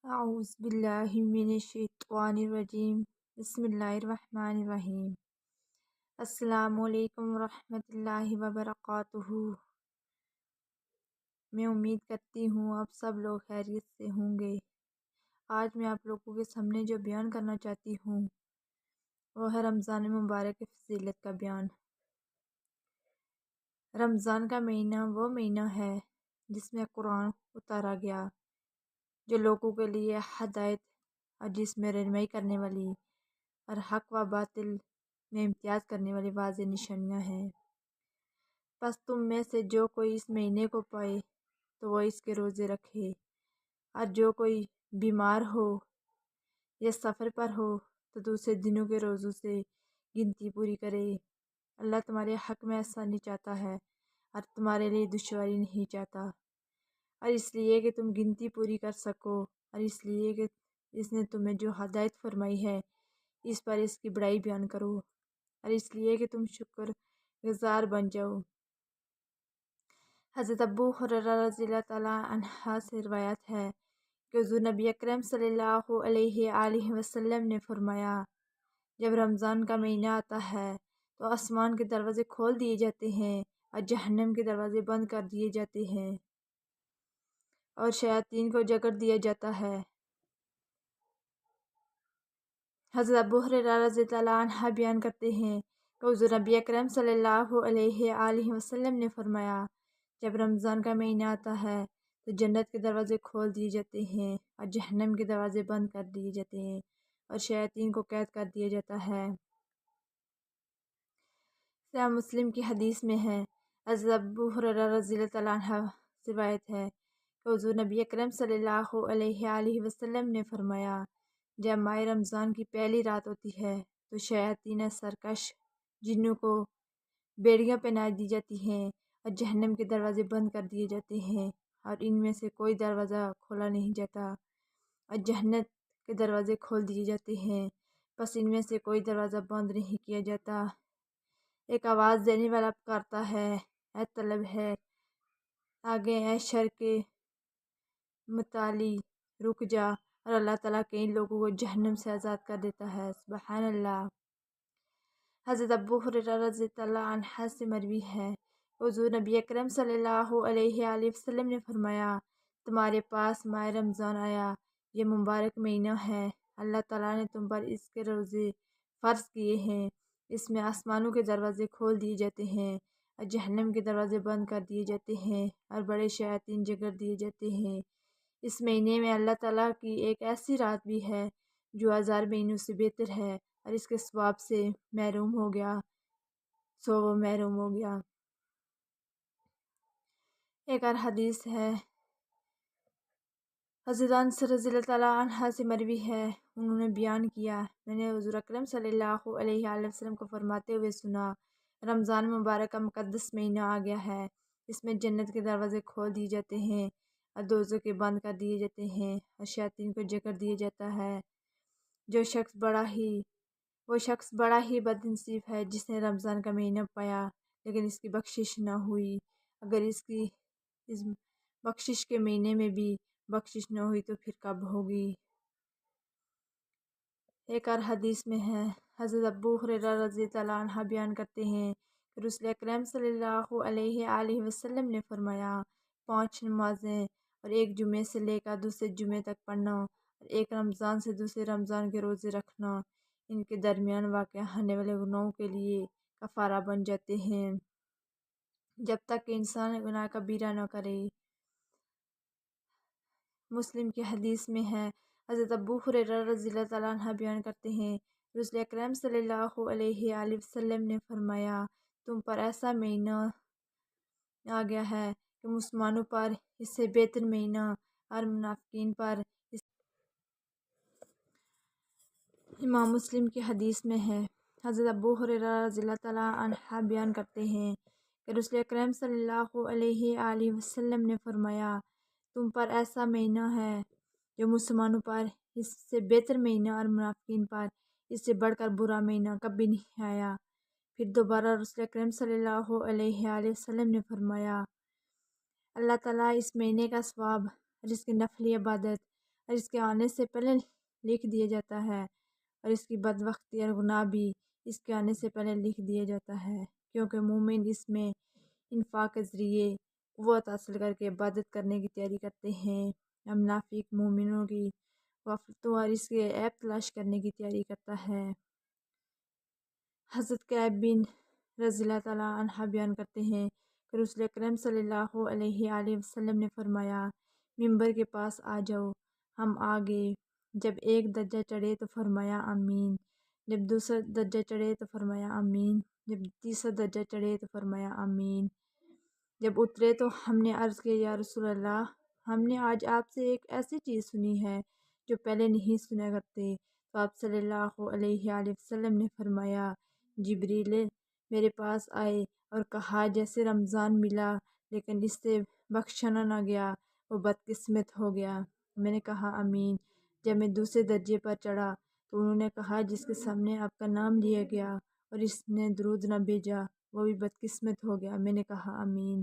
اعوذ باللہ من الشیطان الرجیم بسم اللہ الرحمن الرحیم السلام علیکم ورحمۃ اللہ وبرکاتہ۔ میں امید کرتی ہوں آپ سب لوگ خیریت سے ہوں گے۔ آج میں آپ لوگوں کے سامنے جو بیان کرنا چاہتی ہوں وہ ہے رمضان مبارک کی فضیلت کا بیان۔ رمضان کا مہینہ وہ مہینہ ہے جس میں قرآن اتارا گیا، جو لوگوں کے لیے ہدایت اور جس میں رہنمائی کرنے والی اور حق و باطل میں امتیاز کرنے والی واضح نشانیاں ہیں۔ پس تم میں سے جو کوئی اس مہینے کو پائے تو وہ اس کے روزے رکھے، اور جو کوئی بیمار ہو یا سفر پر ہو تو دوسرے دنوں کے روزوں سے گنتی پوری کرے۔ اللہ تمہارے حق میں آسانی چاہتا ہے اور تمہارے لیے دشواری نہیں چاہتا، اور اس لیے کہ تم گنتی پوری کر سکو، اور اس لیے کہ اس نے تمہیں جو ہدایت فرمائی ہے اس پر اس کی بڑائی بیان کرو، اور اس لیے کہ تم شکر گزار بن جاؤ۔ حضرت ابو ہریرہ رضی اللہ تعالیٰ عنہ سے روایت ہے کہ حضور نبی اکرم صلی اللہ علیہ وآلہ وسلم نے فرمایا، جب رمضان کا مہینہ آتا ہے تو آسمان کے دروازے کھول دیے جاتے ہیں اور جہنم کے دروازے بند کر دیے جاتے ہیں، اور شیاطین کو جکڑ دیا جاتا ہے۔ حضرت ابو ہریرہ رضی اللہ عنہ بیان کرتے ہیں کہ حضور نبی اکرم صلی اللہ علیہ وآلہ وسلم نے فرمایا، جب رمضان کا مہینہ آتا ہے تو جنت کے دروازے کھول دیے جاتے ہیں اور جہنم کے دروازے بند کر دیے جاتے ہیں، اور شیاطین کو قید کر دیا جاتا ہے۔ صحیح مسلم کی حدیث میں ہے، حضرت ابو ہریرہ رضی اللہ عنہ سے روایت ہے کہ حضور نبی اکرم صلی اللہ علیہ وآلہ وسلم نے فرمایا، جب ماہ رمضان کی پہلی رات ہوتی ہے تو شیاطین سرکش جنوں کو بیڑیاں پہنا دی جاتی ہیں اور جہنم کے دروازے بند کر دیے جاتے ہیں، اور ان میں سے کوئی دروازہ کھولا نہیں جاتا، اور جنت کے دروازے کھول دیے جاتے ہیں، بس ان میں سے کوئی دروازہ بند نہیں کیا جاتا۔ ایک آواز دینے والا پکارتا ہے، اے طلب ہے، آگے اے شر کے متعلی رک جا، اور اللہ تعالیٰ کئی لوگوں کو جہنم سے آزاد کر دیتا ہے۔ سبحان اللہ۔ حضرت ابو ہریرہ رضی اللہ عنہ سے مروی ہے، حضور نبی اکرم صلی اللہ علیہ وآلہ وسلم نے فرمایا، تمہارے پاس ماہ رمضان آیا، یہ مبارک مہینہ ہے، اللہ تعالیٰ نے تم پر اس کے روزے فرض کیے ہیں، اس میں آسمانوں کے دروازے کھول دیے جاتے ہیں اور جہنم کے دروازے بند کر دیے جاتے ہیں، اور بڑے شیاطین جکڑ دیے جاتے ہیں۔ اس مہینے میں اللہ تعالیٰ کی ایک ایسی رات بھی ہے جو 1000 مہینوں سے بہتر ہے، اور اس کے ثواب سے محروم ہو گیا سو وہ محروم ہو گیا۔ ایک اور حدیث ہے، حضرت انس رضی اللہ تعالیٰ عنہ سے مروی ہے، انہوں نے بیان کیا، میں نے حضور اکرم صلی اللہ علیہ وآلہ وسلم کو فرماتے ہوئے سنا، رمضان مبارک کا مقدس مہینہ آ گیا ہے، اس میں جنت کے دروازے کھول دیے جاتے ہیں اور دوزخ کے بند کر دیے جاتے ہیں اور شیاطین کو جکڑ دیا جاتا ہے۔ وہ شخص بڑا ہی بد نصیب ہے جس نے رمضان کا مہینہ پایا لیکن اس کی بخشش نہ ہوئی، اگر اس بخشش کے مہینے میں بھی بخشش نہ ہوئی تو پھر کب ہوگی۔ ایک اور حدیث میں ہے، حضرت ابو ہریرہ رضی اللہ عنہ بیان کرتے ہیں کہ رسول اکرم صلی اللہ علیہ وآلہ وسلم نے فرمایا، 5 نمازیں اور ایک جمعے سے لے کر دوسرے جمعے تک پڑھنا اور ایک رمضان سے دوسرے رمضان کے روزے رکھنا، ان کے درمیان واقع ہونے والے گناہوں کے لیے کفارہ بن جاتے ہیں جب تک کہ انسان گناہ کبیرہ نہ کرے۔ مسلم کی حدیث میں ہے، حضرت ابو ہریرہ رضی اللہ تعالیٰ عنہ بیان کرتے ہیں، رسول اکرم صلی اللہ علیہ وآلہ وسلم نے فرمایا، تم پر ایسا مہینہ آ گیا ہے کہ مسلمانوں پر اس سے بہتر مہینہ اور منافقین پر امام مسلم کی حدیث میں ہے، حضرت ابو ہریرہ رضی اللہ تعالیٰ عنہ بیان کرتے ہیں کہ رسول اکرم صلی اللہ علیہ وآلہ وسلم نے فرمایا، تم پر ایسا مہینہ ہے جو مسلمانوں پر اس سے بہتر مہینہ اور منافقین پر اس سے بڑھ کر برا مہینہ کبھی نہیں آیا۔ پھر دوبارہ رسول اکرم صلی اللہ علیہ وآلہ وسلم نے فرمایا، اللہ تعالیٰ اس مہینے کا ثواب اور اس کی نفلی عبادت اور اس کے آنے سے پہلے لکھ دیا جاتا ہے، اور اس کی بدبختی اور گناہ بھی اس کے آنے سے پہلے لکھ دیا جاتا ہے، کیونکہ مومن اس میں انفاق کے ذریعے قوت حاصل کر کے عبادت کرنے کی تیاری کرتے ہیں۔ منافق مومنوں کی غفلتوں اور اس کے عیب تلاش کرنے کی تیاری کرتا ہے۔ حضرت کعب بن رضی اللہ تعالیٰ عنہ بیان کرتے ہیں کہ رسول اکرم صلی اللہ علیہ وآلہ وسلم نے فرمایا، ممبر کے پاس آ جاؤ، ہم آگے۔ جب ایک درجہ چڑھے تو فرمایا آمین، جب دوسرا درجہ چڑھے تو فرمایا آمین، جب تیسرا درجہ چڑھے تو فرمایا آمین۔ جب اترے تو ہم نے عرض کیا، یا رسول اللہ، ہم نے آج آپ سے ایک ایسی چیز سنی ہے جو پہلے نہیں سنا کرتے۔ تو آپ صلی اللہ علیہ وآلہ وسلم نے فرمایا، جبریل میرے پاس آئے اور کہا، جیسے رمضان ملا لیکن اس سے بخشنا نہ گیا وہ بدقسمت ہو گیا۔ میں نے کہا آمین۔ جب میں دوسرے درجے پر چڑھا تو انہوں نے کہا، جس کے سامنے آپ کا نام لیا گیا اور اس نے درود نہ بھیجا وہ بھی بدقسمت ہو گیا۔ میں نے کہا آمین۔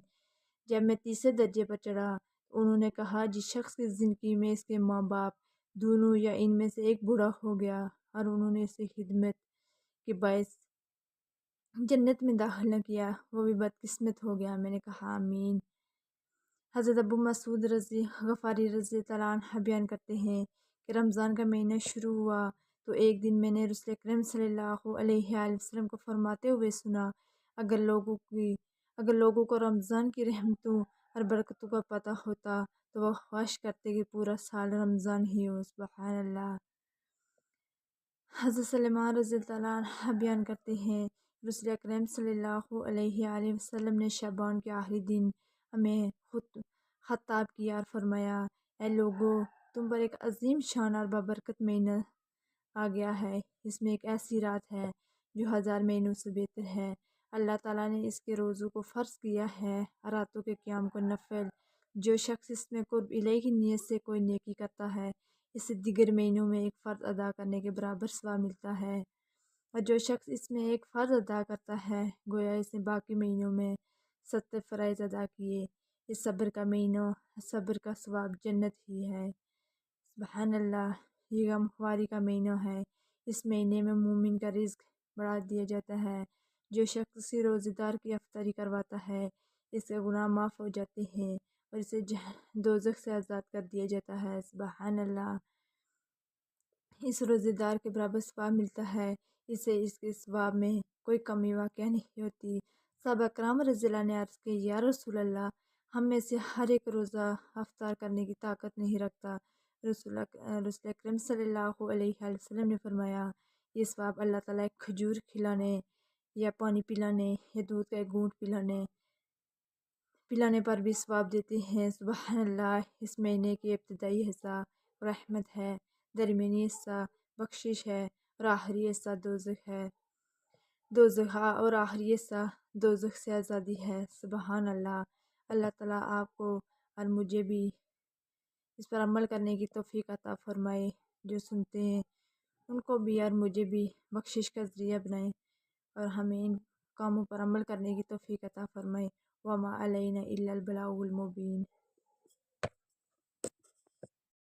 جب میں تیسرے درجے پر چڑھا تو انہوں نے کہا، جس شخص کی زندگی میں اس کے ماں باپ دونوں یا ان میں سے ایک بوڑھا ہو گیا اور انہوں نے اسے خدمت کے باعث جنت میں داخل نہ کیا وہ بھی بدقسمت ہو گیا۔ میں نے کہا آمین۔ حضرت ابو مسعود غفاری رضی اللہ عنہ بیان کرتے ہیں کہ رمضان کا مہینہ شروع ہوا تو ایک دن میں نے رسول اکرم صلی اللہ علیہ وآلہ وسلم کو فرماتے ہوئے سنا، اگر لوگوں کو رمضان کی رحمتوں اور برکتوں کا پتہ ہوتا تو وہ خواہش کرتے کہ پورا سال رمضان ہی ہو۔ سبحان اللہ۔ حضرت سلمان رضی اللہ عنہ بیان کرتے ہیں، رسول اکرم صلی اللہ علیہ وآلہ وسلم نے شعبان کے آخری دن ہمیں خطاب کیا اور فرمایا، اے لوگو، تم پر ایک عظیم شان اور بابرکت مہینہ آ گیا ہے۔ اس میں ایک ایسی رات ہے جو 1000 مہینوں سے بہتر ہے۔ اللہ تعالیٰ نے اس کے روزوں کو فرض کیا ہے اور راتوں کے قیام کو نفل۔ جو شخص اس میں قرب الہی کی نیت سے کوئی نیکی کرتا ہے، اسے دیگر مہینوں میں ایک فرض ادا کرنے کے برابر ثواب ملتا ہے، اور جو شخص اس میں ایک فرض ادا کرتا ہے گویا اس نے باقی مہینوں میں 70 فرائض ادا کیے۔ اس صبر کا مہینہ، صبر کا ثواب جنت ہی ہے۔ سبحان اللہ۔ یہ غمخواری کا مہینہ ہے۔ اس مہینے میں مومن کا رزق بڑھا دیا جاتا ہے۔ جو شخص کسی روزے دار کی افطاری کرواتا ہے اس کے گناہ معاف ہو جاتے ہیں اور اسے دوزخ سے آزاد کر دیا جاتا ہے۔ سبحان اللہ۔ اس روزے دار کے برابر ثواب ملتا ہے، اسے اس کے ثواب میں کوئی کمی واقع نہیں ہوتی۔ صحابہ کرام رضی اللہ نے عرض کی، یا رسول اللہ، ہم میں سے ہر ایک روزہ افطار کرنے کی طاقت نہیں رکھتا۔ رسول اکرم صلی اللہ علیہ وآلہ وسلم نے فرمایا، یہ ثواب اللہ تعالیٰ ایک کھجور کھلانے یا پانی پلانے یا دودھ کا ایک گھونٹ پلانے پر بھی ثواب دیتے ہیں۔ سبحان اللہ۔ اس مہینے کی ابتدائی حصہ رحمت ہے، درمیانی حصہ بخشش ہے اور آخری حصہ دوزخ اور آخری حصہ دوزخ سے آزادی ہے۔ سبحان اللہ۔ اللہ تعالیٰ آپ کو اور مجھے بھی اس پر عمل کرنے کی توفیق عطا فرمائے، جو سنتے ہیں ان کو بھی اور مجھے بھی بخشش کا ذریعہ بنائے اور ہمیں ان کاموں پر عمل کرنے کی توفیق عطا فرمائے۔ وما علینا الا البلاغ المبین۔